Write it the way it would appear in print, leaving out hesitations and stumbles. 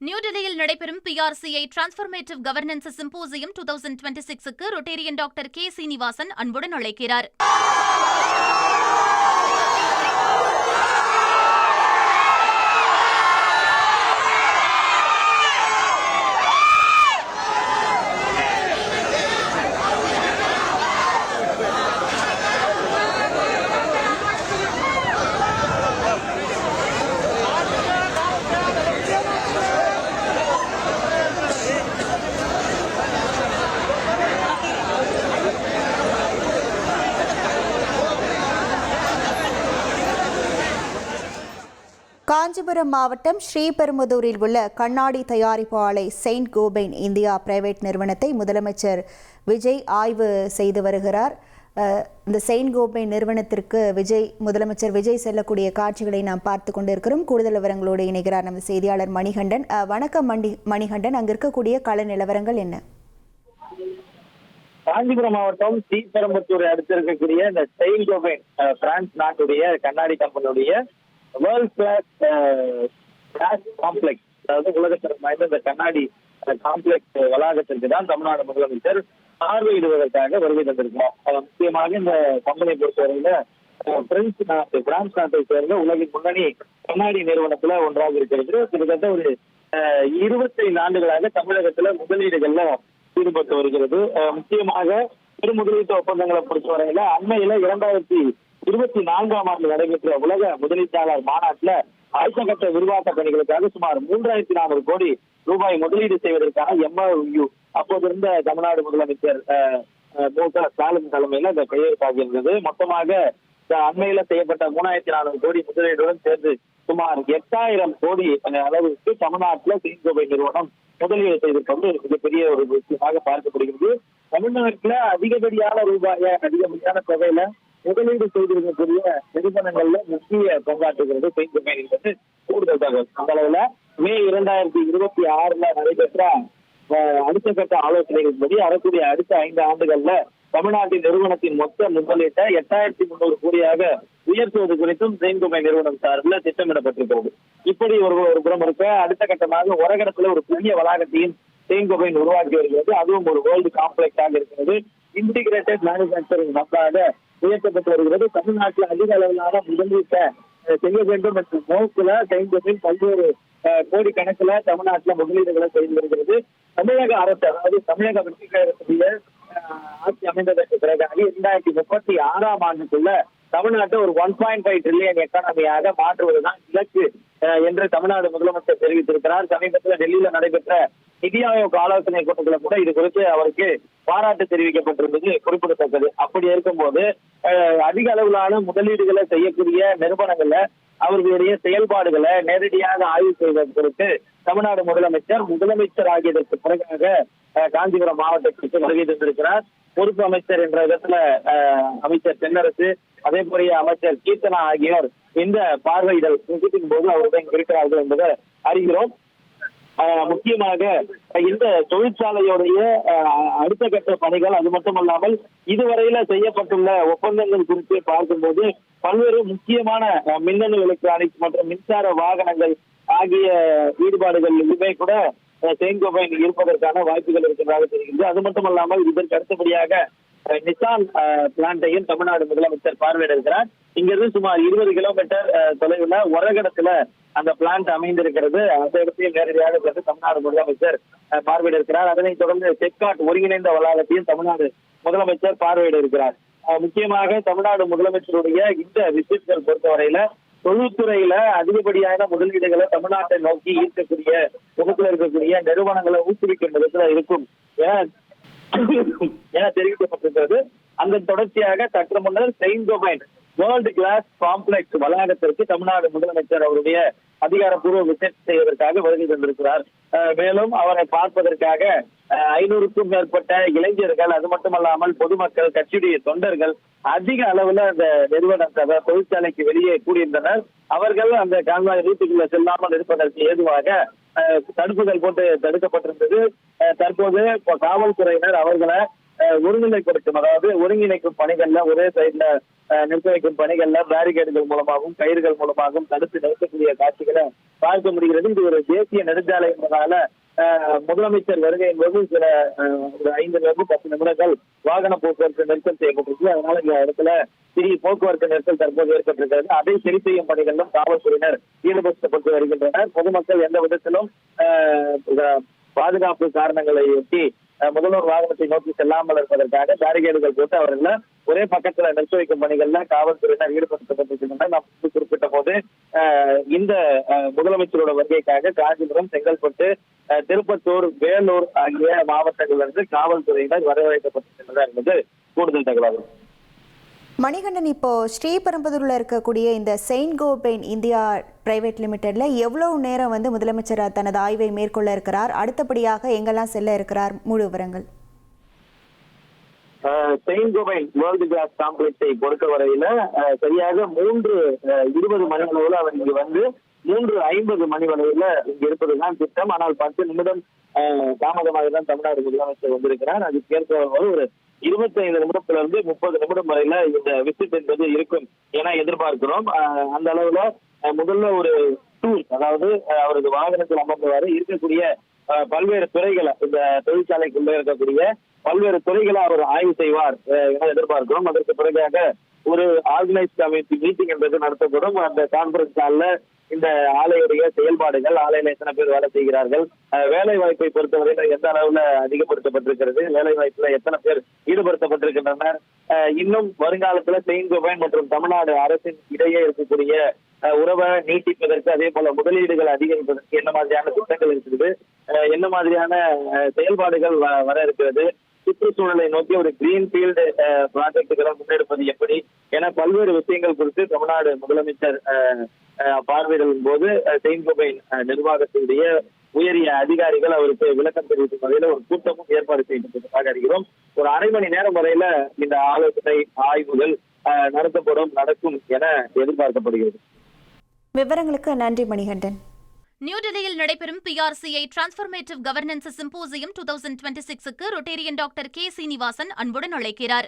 நியூடெல்லியில் நடைபெறும் PRCI transformative governance symposium 2026க்கு Rotarian doctor K. Srinivasan அன்புடன் அழைக்கிறார். காஞ்சிபுரம் மாவட்டம் ஸ்ரீபெரும்புதூரில் உள்ள கண்ணாடி தயாரிப்பு ஆலை செயின்ட் கோபைன் இந்தியா பிரைவேட் நிறுவனத்தை முதலமைச்சர் விஜய் ஆய்வு செய்து வருகிறார். இந்த செயின்ட் கோபைன் நிறுவனத்திற்கு முதலமைச்சர் விஜய் செல்லக்கூடிய காட்சிகளை நாம் பார்த்து கொண்டிருக்கிறோம். கூடுதல் விவரங்களோடு இணைகிறார் நமது செய்தியாளர் மணிகண்டன். வணக்கம் மணிகண்டன், அங்கு இருக்கக்கூடிய கள நிலவரங்கள் என்ன? காஞ்சிபுரம் மாவட்டம் ஸ்ரீபெரும்புத்தூரை அடுத்து இருக்கக்கூடிய இந்த செயின்ட் கோபைன் பிரான்ஸ் நாட்டுடைய கண்ணாடி கம்பெனியுடைய வேர்ல்ட் கிளாஸ் காம்ப்ளெக்ஸ், அதாவது உலகத்தரம் வாய்ந்த இந்த கண்ணாடி காம்ப்ளெக்ஸ் வளாகத்திற்கு தான் தமிழ்நாடு முதலமைச்சர் பார்வையிடுவதற்காக வருகை தந்திருக்கிறோம். முக்கியமாக இந்த கம்பெனியை பொறுத்தவரையில பிரான்ஸ் நாட்டை சேர்ந்த உலகின் முன்னணி கண்ணாடி நிறுவனத்துல ஒன்றாக இருக்கிறது. கிட்டத்தட்ட ஒரு 25 ஆண்டுகளாக தமிழகத்துல முதலீடுகள்ல ஈடுபட்டு வருகிறது. முக்கியமாக பெரு முதலீட்டு ஒப்பந்தங்களை பொறுத்தவரையில அண்மையில 2024ஆம் ஆண்டு நடைபெற்ற உலக முதலீட்டாளர் மாநாட்டுல அடுத்த கட்ட விரிவாக்க பணிகளுக்காக சுமார் 3400 கோடி ரூபாய் முதலீடு செய்வதற்கான MOU அப்போது இருந்த தமிழ்நாடு முதலமைச்சர் மு.க. ஸ்டாலின் தலைமையில இந்த கையெழுத்தாக இருந்தது. மொத்தமாக அண்மையில செய்யப்பட்ட 3400 கோடி முதலீடுடன் சேர்ந்து சுமார் 8000 கோடி அளவுக்கு தமிழ்நாட்டில் செயின்ட் கோபைன் நிறுவனம் முதலீடு செய்திருப்பது மிகப்பெரிய ஒரு விஷயமாக பார்க்கப்படுகிறது. தமிழ்நாட்டில் அதிகப்படியான தொகையில முதலீடு செய்திருக்கக்கூடிய நிறுவனங்கள்ல முக்கிய பங்காற்றுகிறது செயின்ட் கோபைன் என்பது கூடுதல் தகவல். அந்த அளவுல மே 2026 நடைபெற்ற அடுத்த கட்ட ஆலோசனைகளின்படி வரக்கூடிய அடுத்த 5 ஆண்டுகள்ல தமிழ்நாட்டின் நிறுவனத்தின் மொத்த முதலீட்டை 8300 கோடியாக உயர்த்துவது குறித்தும் செயின்ட் கோபைன் நிறுவனம் சார்பில் திட்டமிடப்பட்டிருக்கிறது. இப்படி ஒரு புறம் இருக்க, அடுத்த கட்டமாக ஒரகடத்துல ஒரு புதிய வளாகத்தையும் செயின்ட் கோபைன் உருவாக்கி வருகிறது. அதுவும் ஒரு வேர்ல்டு காம்ப்ளெக்ஸாக இருக்கிறது. இன்டிகிரேட்டட் மேனுபேக்சரிங் ஹப்பாக உயர்த்தப்பட்டு வருகிறது. தமிழ்நாட்டில் அதிக அளவிலான முதலீட்டை செய்ய வேண்டும் என்ற நோக்கில செயின்ட் கோபைன் பல்வேறு கோடி கணக்குல தமிழ்நாட்டில் முதலீடுகளை செய்து வருகிறது. தமிழக அரசு, அதாவது தமிழக வெற்றி கழகத்துடைய ஆட்சி அமைந்ததற்கு பிறகாக 2036ஆம் ஆண்டுக்குள்ள தமிழ்நாட்டை ஒரு 1.5 ட்ரில்லியன் எக்கானமியாக மாற்றுவதுதான் இலக்கு என்று தமிழ்நாடு முதலமைச்சர் தெரிவித்திருக்கிறார். சமீபத்தில் டெல்லியில நடைபெற்ற நிதி ஆயோக் ஆலோசனை கூட்டத்தில் கூட இது குறித்து அவருக்கு பாராட்டு தெரிவிக்கப்பட்டிருந்தது குறிப்பிடத்தக்கது. அப்படி இருக்கும்போது அதிக அளவிலான முதலீடுகளை செய்யக்கூடிய நிறுவனங்கள்ல அவர்களுடைய செயல்பாடுகளை நேரடியாக ஆய்வு செய்வது குறித்து தமிழ்நாடு முதலமைச்சர் ஆகியதற்கு பிறகாக காஞ்சிபுரம் மாவட்டத்திற்கு வருகை தந்திருக்கிறார். பொறுப்பு அமைச்சர் என்ற விதத்துல அமைச்சர் தென்னரசு, அதே போல அமைச்சர் கீர்த்தனா ஆகியோர் இந்த பார்வையிடல் கூட்டத்தின் போது அவருடன் இருக்கிறார்கள் என்பதை அறிகிறோம். முக்கியமாக இந்த தொழிற்சாலையுடைய அடுத்த கட்ட பணிகள், அது மட்டுமல்லாமல் இதுவரையில செய்யப்பட்டுள்ள ஒப்பந்தங்கள் குறித்து பார்க்கும்போது பல்வேறு முக்கியமான மின்னணு எலக்ட்ரானிக்ஸ் மற்றும் மின்சார வாகனங்கள் ஆகிய ஈடுபாடுகள் இதுவே கூட செயின்ட் கோபைன் இருப்பதற்கான வாய்ப்புகள் இருப்பதாக தெரிகிறது. அது மட்டுமல்லாமல் இதற்கு அடுத்தபடியாக நிசான் பிளான்ட்டையும் தமிழ்நாடு முதலமைச்சர் பார்வையிட இருக்கிறார். இங்கிருந்து சுமார் 20 கிலோமீட்டர் தொலைவுல ஒரகடத்துல அந்த பிளான்ட் அமைந்திருக்கிறது. அந்த இடத்தையும் நேரடியாக சென்று தமிழ்நாடு முதலமைச்சர் பார்வையிட இருக்கிறார். அதனைத் தொடர்ந்து செக்காட் ஒருங்கிணைந்த வளாகத்தையும் தமிழ்நாடு முதலமைச்சர் பார்வையிட இருக்கிறார். முக்கியமாக தமிழ்நாடு முதலமைச்சருடைய இந்த விசிட்கள் பொறுத்தவரையில தொழில்துறையில அதிகப்படியான முதலீடுகளை தமிழ்நாட்டை நோக்கி ஈர்க்கக்கூடிய முகத்தில் இருக்கக்கூடிய நிறுவனங்களை ஊக்குவிக்கும் விதத்துல இருக்கும் என தெரிவிக்கப்பட்டிருக்கிறது. அந்த தொடர்ச்சியாக சற்று முன்னர் Saint Gobain world class complex வளாகத்திற்கு தமிழ்நாடு முதலமைச்சர் அவருடைய அதிகாரப்பூர்வ விசிட் செய்வதற்காக வருகை தந்திருக்கிறார். மேலும் அவரை பார்ப்பதற்காக 500க்கும் மேற்பட்ட இளைஞர்கள், அது மட்டுமல்லாமல் பொதுமக்கள், கட்சியுடைய தொண்டர்கள் அதிக அளவுல அந்த நிறுவன தொழிற்சாலைக்கு வெளியே கூடியிருந்தனர். அவர்கள் அந்த கால்வாய் ரூட்டுக்குள்ள செல்லாமல் இருப்பதற்கு ஏதுவாக தடுப்புகள் போட்டு தடுக்கப்பட்டிருந்தது. தற்போது காவல்துறையினர் அவர்களை ஒருநிலைப்படுத்தும், அதாவது ஒருங்கிணைக்கும் பணிகள்ல ஒரே சைட்ல நிறுத்த வைக்கும் பணிகள்ல பேரிகேடுகள் மூலமாகவும் கயிறுகள் மூலமாகவும் தடுத்து நிறுத்தக்கூடிய காட்சிகளை பார்க்க முடிகிறது. இது ஒரு தேசிய நெடுஞ்சாலை என்பதால முதலமைச்சர் வருகையின் போது சில ஒரு 5 to 10 நிமிடங்கள் வாகன போக்குவரத்து நெரிசல் செய்யப்பட்டிருக்கு. அதனால இந்த இடத்துல சிறிய போக்குவரத்து நெரிசல் தற்போது ஏற்பட்டிருக்கிறது. அதை சரி செய்யும் பணிகளிலும் காவல்துறையினர் ஈடுபடுத்தப்பட்டு வருகின்றனர். பொதுமக்கள் எந்த விதத்திலும் பாதுகாப்பு காரணங்களை ஒட்டி முதல்வர் வாகனத்தை நோக்கி செல்லாமல் இருப்பதற்காக பேரிகேடுகள் போட்டு அவர்களை ஒரே பக்கத்துல நிறுத்த வைக்கும் பணிகள்ல காவல்துறையினர் ஈடுபடுத்தப்பட்டிருக்கின்றனர். நாம் குறிப்பிட்ட போது இந்த முதலமைச்சரோட வருகைக்காக காஞ்சிபுரம், செங்கல்பட்டு, திருப்பத்தூர், வேலூர் ஆகிய மாவட்டங்களிலிருந்து காவல்துறையினர் வரவழைக்கப்பட்டிருக்கின்றனர் என்பது கூடுதல் தகவல். மணிகண்டன், இப்போ ஸ்ரீபெரும்புதூர்ல இருக்கக்கூடிய இந்த செயின்ட் கோபைன் இந்தியா பிரைவேட் லிமிடெட்ல எவ்வளவு நேரம் முதலமைச்சர் தனது ஆய்வை மேற்கொள்ள இருக்கிறார், அடுத்தபடியாக எங்கெல்லாம் செல்ல இருக்கிறார், முழு விவரங்கள்? செயின்ட் கோபைன் வேர்ல்டு கிளாஸ் காம்ப்ளெக்ஸை பொறுத்தவரையில சரியாக 3:20 மணி அளவில் அவர் இங்கு வந்து 3:50 மணி வரையில இங்க இருப்பதுதான் திட்டம். ஆனால் 10 நிமிடம் தாமதமாக தான் தமிழ்நாடு முதலமைச்சர் வந்திருக்கிறார். அதுக்கேற்ப ஒரு 25 நிமிடத்திலிருந்து 30 நிமிடம் வரையில இந்த விசிட் என்பது இருக்கும் என எதிர்பார்க்கிறோம். அந்த அளவுல முதல்ல ஒரு டூர், அதாவது அவரது வாகனத்தில் அமர்ந்தவாறு இருக்கக்கூடிய பல்வேறு துறைகளை, இந்த தொழிற்சாலைக்குள்ள இருக்கக்கூடிய பல்வேறு துறைகளை அவர் ஆய்வு செய்வார் என எதிர்பார்க்கிறோம். அதற்கு பிறகாக ஒரு ஆர்கனைஸ் கமிட்டி மீட்டிங் என்பது நடத்தப்படும். அந்த கான்பரன்ஸ் ஹால்ல இந்த ஆலையுடைய செயல்பாடுகள், ஆலையில எத்தனை பேர் வேலை செய்கிறார்கள், வேலை வாய்ப்பை பொறுத்தவரையில எந்த அளவுல அதிகப்படுத்தப்பட்டிருக்கிறது, வேலை வாய்ப்புல எத்தனை பேர் ஈடுபடுத்தப்பட்டிருக்கின்றனர், இன்னும் வருங்காலத்துல செயின்ட் கோபைன் மற்றும் தமிழ்நாடு அரசின் இடையே இருக்கக்கூடிய உறவை நீட்டிப்பதற்கு, அதே போல முதலீடுகள் அதிகரிப்பதற்கு என்ன மாதிரியான திட்டங்கள் இருக்குது, என்ன மாதிரியான செயல்பாடுகள் வர இருக்கிறது, சுற்றுச்சூழலை நோக்கி ஒரு கிரீன்ஃபீல்டு ப்ராஜெக்டுகளை முன்னெடுப்பது எப்படி என பல்வேறு விஷயங்கள் குறித்து தமிழ்நாடு முதலமைச்சர் பார்வையிடும் போது செயின்ட் கோபைன் நிர்வாகத்தினுடைய உயரிய அதிகாரிகள் அவருக்கு விளக்கம் தெரிவிக்கும் வகையில ஒரு கூட்டமும் ஏற்பாடு செய்யப்பட்டதாக அறிகிறோம். ஒரு அரை மணி நேரம் வரையில இந்த ஆலோசனை ஆய்வுகள் நடக்கும் என எதிர்பார்க்கப்படுகிறது. விவரங்களுக்கு நன்றி மணிகண்டன். நியூடெல்லியில் நடைபெறும் PRCI டிரான்ஸ்ஃபர்மேட்டிவ் கவர்னன்ஸ் சிம்போசியம் 2026க்கு ரொட்டேரியன் டாக்டர் K. சீனிவாசன் அன்புடன் அழைக்கிறார்.